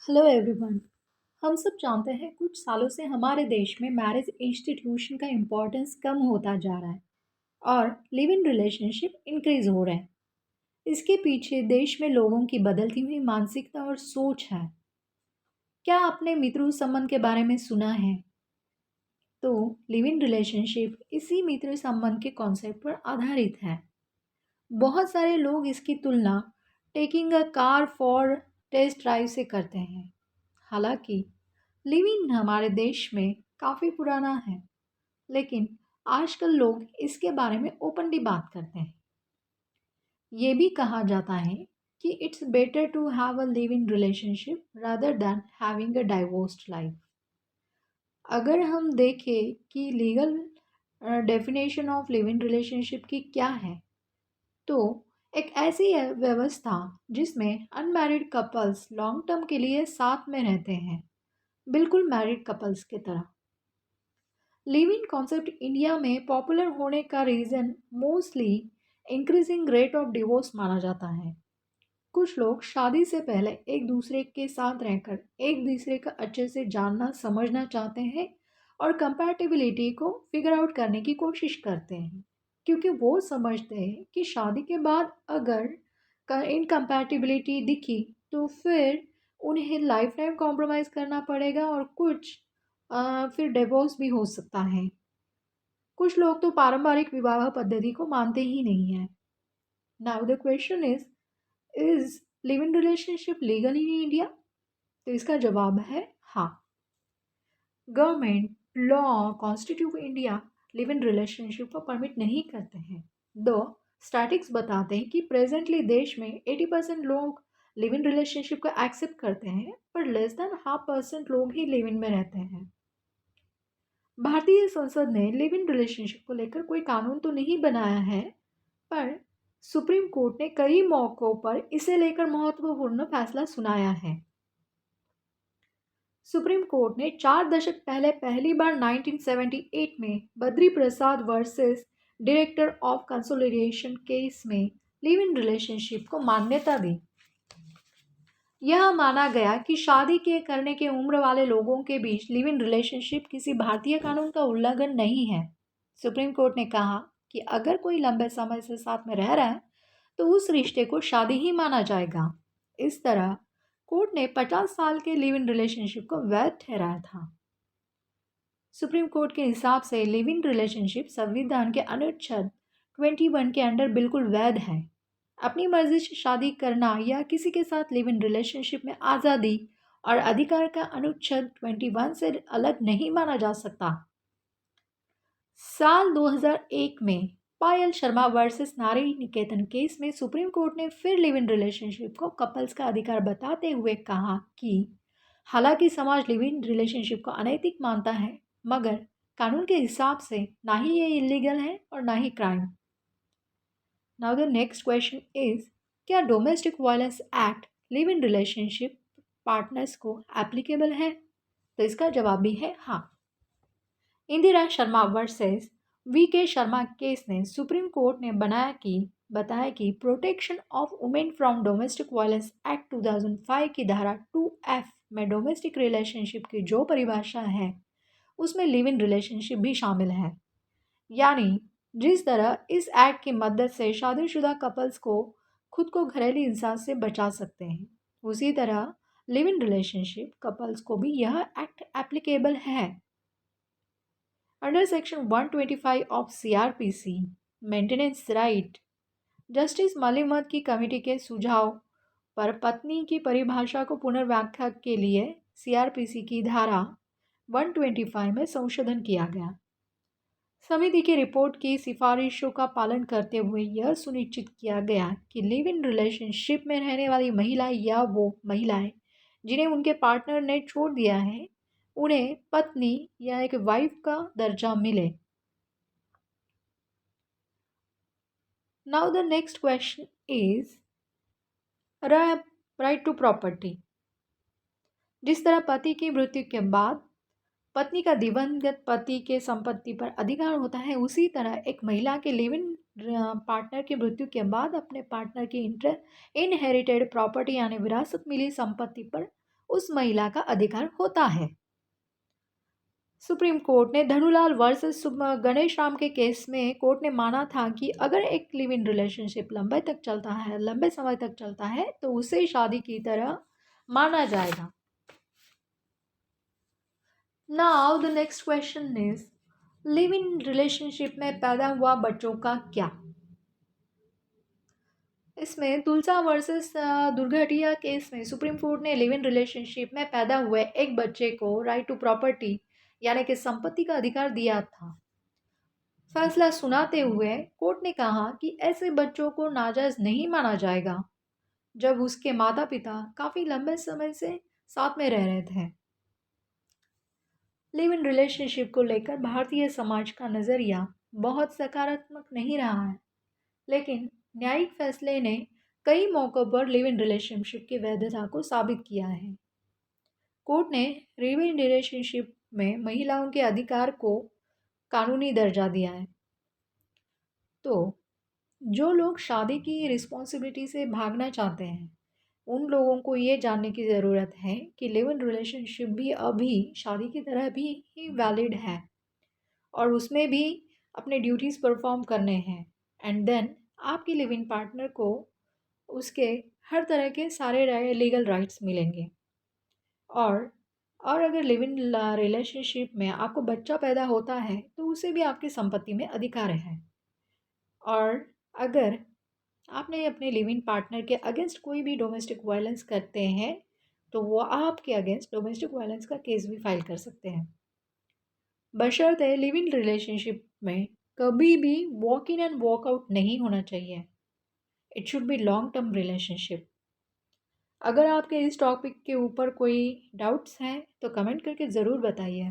Hello everyone. हम सब जानते हैं कुछ सालों से हमारे देश में मैरिज इंस्टीट्यूशन का इम्पोर्टेंस कम होता जा रहा है और लिव इन रिलेशनशिप इंक्रीज हो रहे हैं। इसके पीछे देश में लोगों की बदलती हुई मानसिकता और सोच है। क्या आपने मित्रु संबंध के बारे में सुना है? तो लिव इन रिलेशनशिप इसी मित्र संबंध के कॉन्सेप्ट पर आधारित है। बहुत सारे लोग इसकी तुलना taking a car for test drive से करते हैं। हालांकि लिव इन हमारे देश में काफ़ी पुराना है, लेकिन आजकल लोग इसके बारे में ओपनली बात करते हैं। ये भी कहा जाता है कि it's better to have a live in relationship rather than having a divorced life. अगर हम देखें कि legal definition of live in relationship की क्या है, तो एक ऐसी है व्यवस्था जिसमें अनमैरिड कपल्स लॉन्ग टर्म के लिए साथ में रहते हैं, बिल्कुल मैरिड कपल्स की तरह। लिव इन कॉन्सेप्ट इंडिया में पॉपुलर होने का reason mostly increasing rate of divorce माना जाता है। कुछ लोग शादी से पहले एक दूसरे के साथ रहकर एक दूसरे का अच्छे से जानना समझना चाहते हैं और कंपैटिबिलिटी को फिगर आउट करने की कोशिश करते हैं, क्योंकि वो समझते हैं कि शादी के बाद अगर इनकम्पैटिबिलिटी दिखी तो फिर उन्हें लाइफ टाइम कॉम्प्रोमाइज़ करना पड़ेगा और कुछ फिर डिवोर्स भी हो सकता है। कुछ लोग तो पारंपरिक विवाह पद्धति को मानते ही नहीं हैं। Now the question is live in relationship legal in India? तो इसका जवाब है हाँ। Government, law, constitute India live in relationship को परमिट नहीं करते हैं। दो स्टैटिक्स बताते हैं कि प्रेजेंटली देश में 80% लोग लिव इन रिलेशनशिप को एक्सेप्ट करते हैं, पर लेस देन हाफ परसेंट लोग ही लिव इन में रहते हैं। भारतीय संसद ने लिव इन रिलेशनशिप को लेकर कोई कानून तो नहीं बनाया है, पर सुप्रीम कोर्ट ने कई मौकों पर इसे लेकर महत्वपूर्ण फैसला सुनाया है। सुप्रीम कोर्ट ने 4 दशक पहले पहली बार 1978 में Badri Prasad versus Director of Consolidation case में लिव इन रिलेशनशिप को मान्यता दी। यह माना गया कि शादी के करने के उम्र वाले लोगों के बीच लिव इन रिलेशनशिप किसी भारतीय कानून का उल्लंघन नहीं है। सुप्रीम कोर्ट ने कहा कि अगर कोई लंबे समय से साथ में रह रहा है तो उस रिश्ते को शादी ही माना जाएगा। इस तरह कोर्ट ने 50 साल के लिव इन रिलेशनशिप को वैध ठहराया था। सुप्रीम कोर्ट के हिसाब से लिव इन रिलेशनशिप संविधान के अनुच्छेद 21 के अंडर बिल्कुल वैध है। अपनी मर्जी से शादी करना या किसी के साथ लिव इन रिलेशनशिप में आज़ादी और अधिकार का अनुच्छेद 21 से अलग नहीं माना जा सकता। साल 2001 में पायल शर्मा वर्सेस नारी निकेतन केस में सुप्रीम कोर्ट ने फिर लिव इन रिलेशनशिप को कपल्स का अधिकार बताते हुए कहा कि हालांकि समाज लिव इन रिलेशनशिप को अनैतिक मानता है, मगर कानून के हिसाब से ना ही ये इलीगल है और ना ही crime. Now the next question is, क्या domestic violence act live in relationship partners को एप्लीकेबल है? तो इसका जवाब भी है हाँ। इंदिरा शर्मा वर्सेस वी के शर्मा केस ने सुप्रीम कोर्ट ने बताया कि protection of women from domestic violence act 2005 की धारा 2F में डोमेस्टिक रिलेशनशिप की जो परिभाषा है उसमें लिव इन रिलेशनशिप भी शामिल है। यानी जिस तरह इस एक्ट की मदद से शादीशुदा कपल्स को खुद को घरेलू हिंसा से बचा सकते हैं, उसी तरह लिव इन रिलेशनशिप कपल्स को भी यह एक्ट एप्लीकेबल है। Under section 125 of CRPC maintenance right, justice Malimath की कमेटी के सुझाव पर पत्नी की परिभाषा को पुनर्व्याख्या के लिए CRPC की धारा 125 में संशोधन किया गया। समिति की रिपोर्ट की सिफारिशों का पालन करते हुए यह सुनिश्चित किया गया कि लिव इन रिलेशनशिप में रहने वाली महिला या वो महिलाएं जिन्हें उनके पार्टनर ने छोड़ दिया है, उन्हें पत्नी या एक वाइफ का दर्जा मिले। Now the next question is right to property. जिस तरह पति की मृत्यु के बाद पत्नी का दिवंगत पति के संपत्ति पर अधिकार होता है, उसी तरह एक महिला के लिव इन पार्टनर की मृत्यु के बाद अपने पार्टनर की इनहेरिटेड प्रॉपर्टी यानी विरासत मिली संपत्ति पर उस महिला का अधिकार होता है। सुप्रीम कोर्ट ने धनुलाल वर्सेस गणेश राम के केस में कोर्ट ने माना था कि अगर एक लिव इन रिलेशनशिप लंबे समय तक चलता है तो उसे शादी की तरह माना जाएगा। Now the next question is, live in relationship में पैदा हुआ बच्चों का क्या? इसमें तुलसा वर्सेस दुर्घटिया केस में सुप्रीम कोर्ट ने लिव इन रिलेशनशिप में पैदा हुए एक बच्चे को राइट टू प्रॉपर्टी यानी कि संपत्ति का अधिकार दिया था। फैसला सुनाते हुए कोर्ट ने कहा कि ऐसे बच्चों को नाजायज नहीं माना जाएगा जब उसके माता पिता काफी लंबे समय से साथ में रह रहे थे। लिव इन रिलेशनशिप को लेकर भारतीय समाज का नजरिया बहुत सकारात्मक नहीं रहा है, लेकिन न्यायिक फैसले ने कई मौकों पर लिव इन रिलेशनशिप की वैधता को साबित किया है। कोर्ट ने लिव इन रिलेशनशिप में महिलाओं के अधिकार को कानूनी दर्जा दिया है। तो जो लोग शादी की रिस्पॉन्सिबिलिटी से भागना चाहते हैं, उन लोगों को ये जानने की ज़रूरत है कि लिव इन रिलेशनशिप भी अभी शादी की तरह भी ही वैलिड है और उसमें भी अपने ड्यूटीज़ परफॉर्म करने हैं। एंड देन आपकी लिव इन पार्टनर को उसके हर तरह के सारे लीगल राइट्स मिलेंगे। और अगर लिव इन रिलेशनशिप में आपको बच्चा पैदा होता है तो उसे भी आपकी संपत्ति में अधिकार है। और अगर आपने अपने लिव इन पार्टनर के अगेंस्ट कोई भी डोमेस्टिक वायलेंस करते हैं तो वो आपके अगेंस्ट डोमेस्टिक वायलेंस का केस भी फाइल कर सकते हैं, बशर्ते लिव इन रिलेशनशिप में कभी भी walk in and walk out नहीं होना चाहिए। It should be long term relationship. अगर आपके इस टॉपिक के ऊपर कोई डाउट्स हैं तो कमेंट करके ज़रूर बताइए।